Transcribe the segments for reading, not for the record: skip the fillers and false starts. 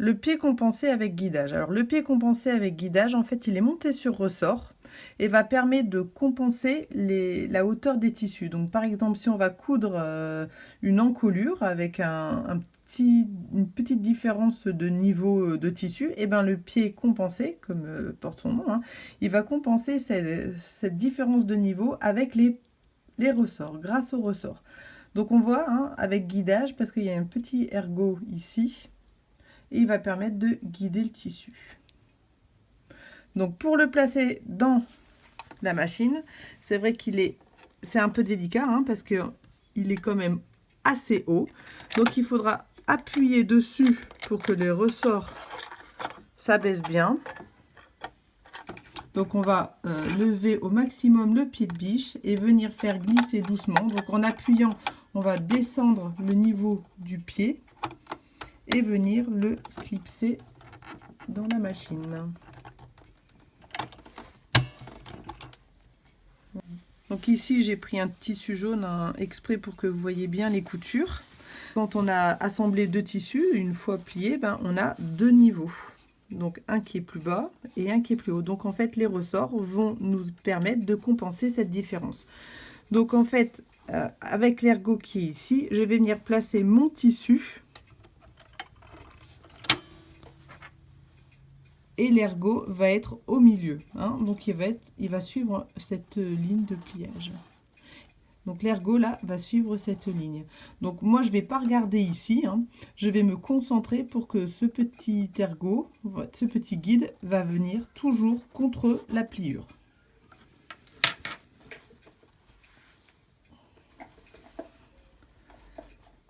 le pied compensé avec guidage. Alors le pied compensé avec guidage, en fait, il est monté sur ressort et va permettre de compenser la hauteur des tissus. Donc par exemple, si on va coudre une encolure avec une petite différence de niveau de tissu, et ben le pied compensé, comme porte son nom, hein, il va compenser cette différence de niveau avec les ressorts, grâce aux ressorts. Donc on voit hein, avec guidage, parce qu'il y a un petit ergot ici, et il va permettre de guider le tissu. Donc pour le placer dans la machine, c'est vrai c'est un peu délicat hein, parce que il est quand même assez haut. Donc il faudra appuyer dessus pour que les ressorts s'abaissent bien. Donc on va lever au maximum le pied de biche et venir faire glisser doucement. Donc en appuyant, on va descendre le niveau du pied et venir le clipser dans la machine. Donc ici j'ai pris un tissu jaune exprès pour que vous voyez bien les coutures. Quand on a assemblé deux tissus, une fois plié, ben, on a deux niveaux. Donc un qui est plus bas et un qui est plus haut. Donc en fait les ressorts vont nous permettre de compenser cette différence. Donc en fait avec l'ergot qui est ici, je vais venir placer mon tissu et l'ergot va être au milieu. Hein, donc il va suivre cette ligne de pliage. Donc l'ergot là va suivre cette ligne. Donc moi je vais pas regarder ici, hein. Je vais me concentrer pour que ce petit ergot, ce petit guide va venir toujours contre la pliure.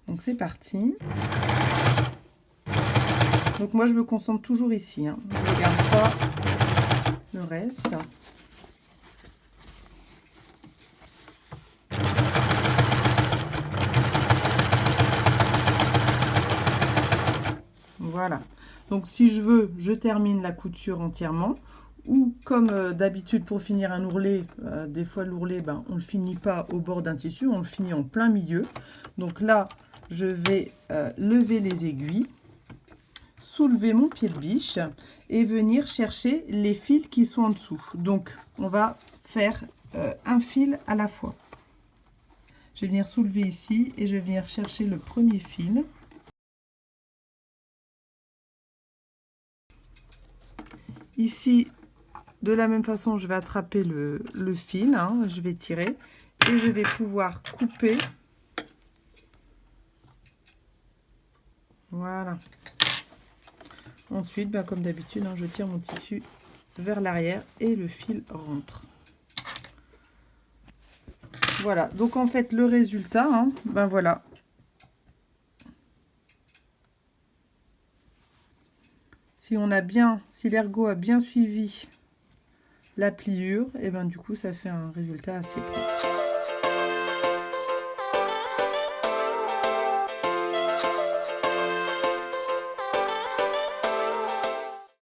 Donc c'est parti. Donc moi je me concentre toujours ici, hein. Je ne regarde pas le reste. Voilà. Donc si je veux, je termine la couture entièrement. Ou comme d'habitude pour finir un ourlet, des fois l'ourlet, ben, on ne le finit pas au bord d'un tissu, on le finit en plein milieu. Donc là, je vais lever les aiguilles, soulever mon pied de biche et venir chercher les fils qui sont en dessous. Donc on va faire un fil à la fois. Je vais venir soulever ici et je vais venir chercher le premier fil. Ici, de la même façon, je vais attraper le fil, hein, je vais tirer et je vais pouvoir couper. Voilà. Ensuite, ben, comme d'habitude, hein, je tire mon tissu vers l'arrière et le fil rentre. Voilà, donc en fait, le résultat, hein, ben voilà. Si l'ergot a bien suivi la pliure, et ben du coup, ça fait un résultat assez proche.